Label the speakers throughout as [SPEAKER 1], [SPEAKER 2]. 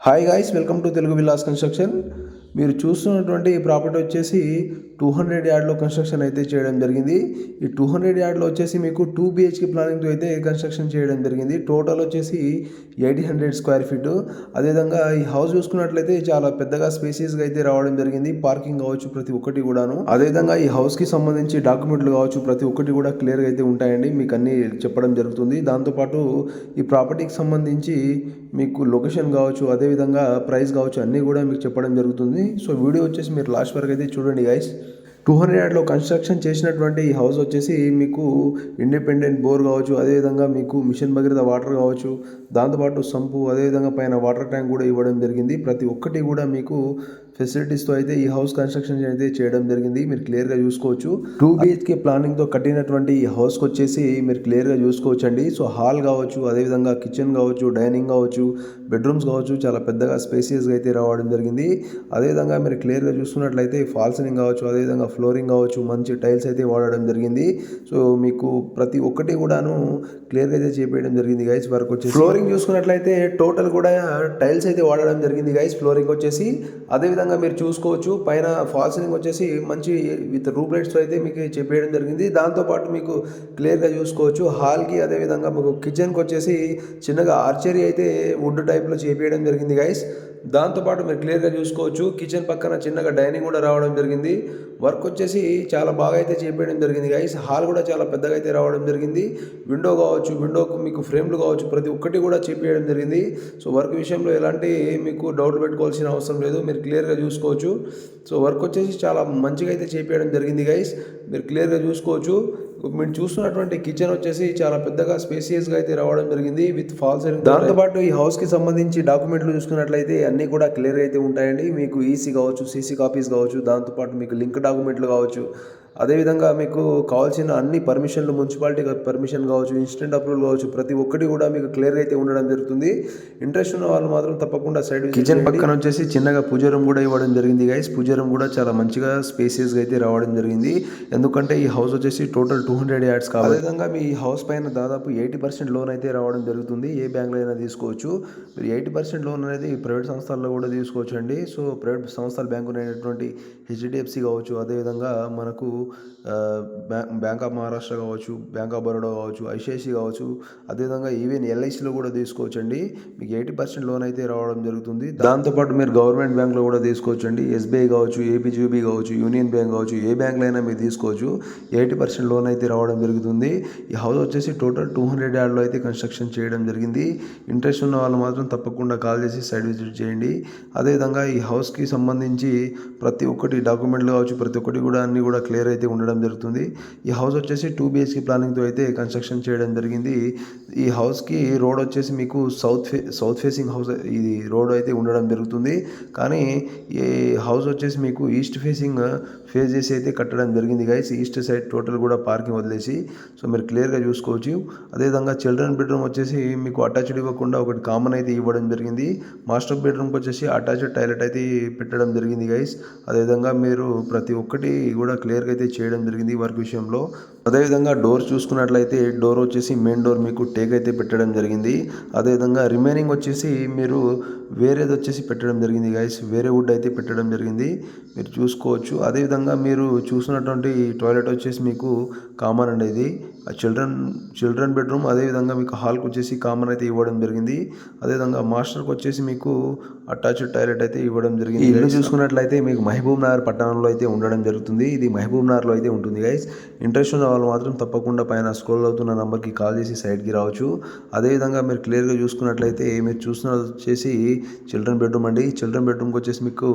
[SPEAKER 1] Hi guys, welcome to Telugu villas construction. మీరు చూస్తున్నటువంటి ఈ ప్రాపర్టీ వచ్చేసి 200 యార్డ్లో కన్స్ట్రక్షన్ అయితే చేయడం జరిగింది. ఈ 200 యార్డ్లో వచ్చేసి మీకు 2 BHK ప్లానింగ్తో అయితే కన్స్ట్రక్షన్ చేయడం జరిగింది. టోటల్ వచ్చేసి 1800 స్క్వేర్ ఫీటు. అదేవిధంగా ఈ హౌస్ చూసుకున్నట్లయితే చాలా పెద్దగా స్పేసియస్గా అయితే రావడం జరిగింది. పార్కింగ్ కావచ్చు ప్రతి ఒక్కటి కూడాను. అదేవిధంగా ఈ హౌస్కి సంబంధించి డాక్యుమెంట్లు కావచ్చు ప్రతి ఒక్కటి కూడా క్లియర్గా అయితే ఉంటాయండి. మీకు అన్నీ చెప్పడం జరుగుతుంది. దాంతోపాటు ఈ ప్రాపర్టీకి సంబంధించి మీకు లొకేషన్ కావచ్చు, అదేవిధంగా ప్రైస్ కావచ్చు అన్నీ కూడా మీకు చెప్పడం జరుగుతుంది. సో వీడియో వచ్చేసి మీరు లాస్ట్ వరకు అయితే చూడండి గైస్. 200 యార్డ్లో కన్స్ట్రక్షన్ చేసినటువంటి ఈ హౌస్ వచ్చేసి మీకు ఇండిపెండెంట్ బోర్ కావచ్చు, అదేవిధంగా మీకు మిషన్ భగీరథ వాటర్ కావచ్చు, దాంతోపాటు సంపు, అదేవిధంగా పైన వాటర్ ట్యాంక్ కూడా ఇవ్వడం జరిగింది. ప్రతి ఒక్కటి కూడా మీకు ఫెసిలిటీస్తో అయితే ఈ హౌస్ కన్స్ట్రక్షన్ అయితే చేయడం జరిగింది. మీరు క్లియర్గా చూసుకోవచ్చు. 2 BHK ప్లానింగ్తో కట్టినటువంటి ఈ హౌస్కి వచ్చేసి మీరు క్లియర్గా చూసుకోవచ్చు అండి. సో హాల్ కావచ్చు, అదేవిధంగా కిచెన్ కావచ్చు, డైనింగ్ కావచ్చు, బెడ్రూమ్స్ కావచ్చు చాలా పెద్దగా స్పేసియస్గా అయితే రావడం జరిగింది. అదేవిధంగా మీరు క్లియర్గా చూసుకున్నట్లయితే ఫాల్ సీలింగ్ కావచ్చు, అదేవిధంగా ఫ్లోరింగ్ కావచ్చు, మంచి టైల్స్ అయితే వాడడం జరిగింది. సో మీకు ప్రతి ఒక్కటి కూడాను క్లియర్గా అయితే చేపేయడం జరిగింది గైస్. వర్క్ వచ్చేసి ఫ్లోరింగ్ చూసుకున్నట్లయితే టోటల్ కూడా టైల్స్ అయితే వాడడం జరిగింది గైస్. ఫ్లోరింగ్ వచ్చేసి అదేవిధంగా మీరు చూసుకోవచ్చు. పైన ఫాల్ సీలింగ్ వచ్చేసి మంచి విత్ రూప్ లైట్స్తో అయితే మీకు చెప్పేయడం జరిగింది. దాంతోపాటు మీకు క్లియర్గా చూసుకోవచ్చు హాల్కి, అదేవిధంగా మీకు కిచెన్కి వచ్చేసి చిన్నగా ఆర్చరీ అయితే వుడ్ టైప్లో చేపేయడం జరిగింది గైస్. దాంతోపాటు మీరు క్లియర్గా చూసుకోవచ్చు కిచెన్ పక్కన చిన్నగా డైనింగ్ కూడా రావడం జరిగింది. వర్క్ వచ్చేసి చాలా బాగా అయితే చేపేయడం జరిగింది గైస్. హాల్ కూడా చాలా పెద్దగా అయితే రావడం జరిగింది. విండో కావచ్చు, విండోకు మీకు ఫ్రేమ్లు కావచ్చు ప్రతి ఒక్కటి కూడా చేపేయడం జరిగింది. సో వర్క్ విషయంలో ఎలాంటి మీకు డౌట్ పెట్టుకోవాల్సిన అవసరం లేదు. మీరు క్లియర్గా చూసుకోవచ్చు. సో వర్క్ వచ్చేసి చాలా మంచిగా అయితే చేపేయడం జరిగింది గైస్. మీరు క్లియర్గా చూసుకోవచ్చు. మీరు చూస్తున్నటువంటి కిచెన్ వచ్చేసి చాలా పెద్దగా స్పేసియస్గా అయితే రావడం జరిగింది విత్ ఫాల్ సీలింగ్. దాంతోపాటు ఈ హౌస్కి సంబంధించి డాక్యుమెంట్లు చూసుకున్నట్లయితే అన్నీ కూడా క్లియర్ అయితే ఉంటాయండి. మీకు ఈసీ కావచ్చు, సీసీ కాపీస్ కావచ్చు, దాంతోపాటు మీకు లింక్ డాక్యుమెంట్లు కావచ్చు, అదేవిధంగా మీకు కావాల్సిన అన్ని పర్మిషన్లు, మున్సిపాలిటీ పర్మిషన్ కావచ్చు, ఇన్స్టెంట్ అప్రూవల్ కావచ్చు ప్రతి ఒక్కటి కూడా మీకు క్లియర్గా అయితే ఉండడం జరుగుతుంది. ఇంట్రెస్ట్ ఉన్న వాళ్ళు మాత్రం తప్పకుండా సైడ్ కిచెన్ పక్కన వచ్చేసి చిన్నగా పూజ రూమ్ కూడా ఇవ్వడం జరిగింది గైస్. పూజ రూమ్ కూడా చాలా మంచిగా స్పేసియస్గా అయితే రావడం జరిగింది. ఎందుకంటే ఈ హౌస్ వచ్చేసి టోటల్ 200 యార్డ్స్ కాబట్టి. అదేవిధంగా మీ హౌస్ పైన దాదాపు 80% లోన్ అయితే రావడం జరుగుతుంది. ఏ బ్యాంక్లో అయినా తీసుకోవచ్చు. మీరు 80% లోన్ అనేది ప్రైవేట్ సంస్థల్లో కూడా తీసుకోవచ్చు అండి. సో ప్రైవేట్ సంస్థల బ్యాంకు అయినటువంటి HDFC కావచ్చు, అదేవిధంగా మనకు బ్యాంక్ ఆఫ్ మహారాష్ట్ర కావచ్చు, బ్యాంక్ ఆఫ్ బరోడా కావచ్చు, ICICI కావచ్చు, అదేవిధంగా ఈవెన్ LICలో కూడా తీసుకోవచ్చు అండి. మీకు 80% లోన్ అయితే రావడం జరుగుతుంది. దాంతోపాటు మీరు గవర్నమెంట్ బ్యాంక్లో కూడా తీసుకోవచ్చు అండి. SBI కావచ్చు, APGB కావచ్చు, యూనియన్ బ్యాంక్ కావచ్చు, ఏ బ్యాంక్లో అయినా మీరు తీసుకోవచ్చు. 80% లోన్ అయితే రావడం జరుగుతుంది. ఈ హౌస్ వచ్చేసి టోటల్ 200 యార్డ్లో అయితే కన్స్ట్రక్షన్ చేయడం జరిగింది. ఇంట్రెస్ట్ ఉన్న వాళ్ళు మాత్రం తప్పకుండా కాల్ చేసి సైట్ విజిట్ చేయండి. అదేవిధంగా ఈ హౌస్కి సంబంధించి ప్రతి ఒక్కటి డాక్యుమెంట్లు కావచ్చు ప్రతి ఒక్కటి కూడా అన్నీ కూడా క్లియర్ అయితే ఉండడం జరుగుతుంది. ఈ హౌస్ వచ్చేసి 2 BHK ప్లానింగ్తో అయితే కన్స్ట్రక్షన్ చేయడం జరిగింది. ఈ హౌస్కి రోడ్ వచ్చేసి మీకు సౌత్ ఫేసింగ్ హౌస్ ఇది రోడ్ అయితే ఉండడం జరుగుతుంది. కానీ ఈ హౌస్ వచ్చేసి మీకు ఈస్ట్ ఫేసింగ్ ఫేస్ చేసి అయితే కట్టడం జరిగింది గైస్. ఈస్ట్ సైడ్ టోటల్ కూడా పార్కింగ్ వదిలేసి. సో మీరు క్లియర్గా చూసుకోవచ్చు. అదేవిధంగా చిల్డ్రన్ బెడ్రూమ్ వచ్చేసి మీకు అటాచ్డ్ ఇవ్వకుండా ఒకటి కామన్ అయితే ఇవ్వడం జరిగింది. మాస్టర్ బెడ్రూమ్కి వచ్చేసి అటాచ్డ్ టాయిలెట్ అయితే పెట్టడం జరిగింది గైస్. అదేవిధంగా మీరు ప్రతి ఒక్కటి కూడా క్లియర్గా అయితే చేయడం జరిగింది వర్క్ విషయంలో. అదేవిధంగా డోర్ చూసుకున్నట్లయితే డోర్ వచ్చేసి మెయిన్ డోర్ మీకు టేక్ అయితే పెట్టడం జరిగింది. అదేవిధంగా రిమైనింగ్ వచ్చేసి మీరు వేరేది వచ్చేసి పెట్టడం జరిగింది గైస్. వేరే వుడ్ అయితే పెట్టడం జరిగింది. మీరు చూసుకోవచ్చు. అదేవిధంగా మీరు చూసినటువంటి టాయిలెట్ వచ్చేసి మీకు కామన్ అండి. ఇది చిల్డ్రన్ బెడ్రూమ్. అదేవిధంగా మీకు హాల్కి వచ్చేసి కామన్ అయితే ఇవ్వడం జరిగింది. అదేవిధంగా మాస్టర్కి వచ్చేసి మీకు అటాచ్డ్ టాయిలెట్ అయితే ఇవ్వడం జరిగింది. ఇల్లు చూసుకున్నట్లయితే మీకు మహబూబ్ నగర్ పట్టణంలో అయితే ఉండడం జరుగుతుంది. ఇది మహబూబ్ నగర్లో అయితే ఉంటుంది గైస్. ఇంట్రెస్ట్ ఉన్న వాళ్ళు మాత్రం తప్పకుండా పైన స్క్రోల్ అవుతున్న నెంబర్కి కాల్ చేసి సైట్కి రావచ్చు. అదేవిధంగా మీరు క్లియర్గా చూసుకున్నట్లయితే మీరు చూస్తున్నది వచ్చేసి చిల్డ్రన్ బెడ్రూమ్ అండి. చిల్డ్రన్ బెడ్రూమ్కి వచ్చేసి మీకు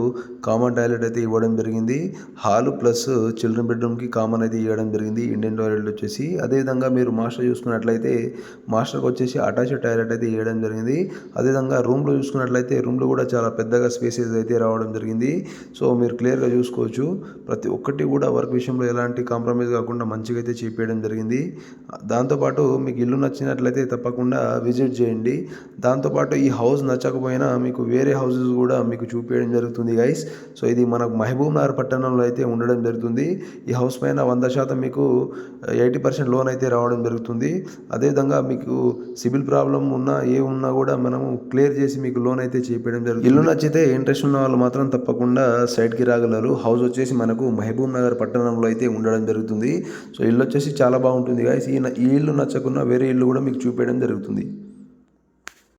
[SPEAKER 1] కామన్ టాయిలెట్ అయితే ఇవ్వడం జరిగింది. హాల్ ప్లస్ చిల్డ్రన్ బెడ్రూమ్కి కామన్ అయితే ఇవ్వడం జరిగింది. ఇండియన్ టాయిలెట్ వచ్చేసి. అదేవిధంగా మీరు మాస్టర్ చూసుకున్నట్లయితే మాస్టర్కి వచ్చేసి అటాచ్డ్ టాయిలెట్ అయితే ఇవ్వడం జరిగింది. అదేవిధంగా రూమ్లో చూసుకున్నట్లయితే రూమ్లో కూడా చాలా పెద్దగా స్పేసెస్ అయితే రావడం జరిగింది. సో మీరు క్లియర్గా చూసుకోవచ్చు. ప్రతి ఒక్కటి కూడా వర్క్ విషయంలో ఎలాంటి కాంప్రమైజ్ కాకుండా మంచిగా అయితే చేపేయడం జరిగింది. దాంతోపాటు మీకు ఇల్లు నచ్చినట్లయితే తప్పకుండా విజిట్ చేయండి. దాంతోపాటు ఈ హౌస్ నచ్చకపోయినా మీకు వేరే హౌసెస్ కూడా మీకు చూపించడం జరుగుతుంది గైస్. సో ఇది మనకు మహబూబ్ నగర్ పట్టణంలో అయితే ఉండడం జరుగుతుంది. ఈ హౌస్ పైన 100% మీకు 80% లోన్ అయితే రావడం జరుగుతుంది. అదేవిధంగా మీకు సిబిల్ ప్రాబ్లం ఉన్నా ఉన్నా కూడా మనము క్లియర్ చేసి మీకు లోన్ అయితే చేపించడం జరుగుతుంది. ఇల్లు నచ్చితే ఇంట్రెస్ట్ ఉన్న వాళ్ళు మాత్రం తప్పకుండా సైట్కి రాగలరు. హౌస్ వచ్చేసి మనకు మహబూబ్ నగర్ పట్టణంలో అయితే ఉండడం జరుగుతుంది. సో ఇల్లు వచ్చేసి చాలా బాగుంటుంది గైస్. ఈ ఇల్లు నచ్చకున్నా వేరే ఇల్లు కూడా మీకు చూపించడం జరుగుతుంది.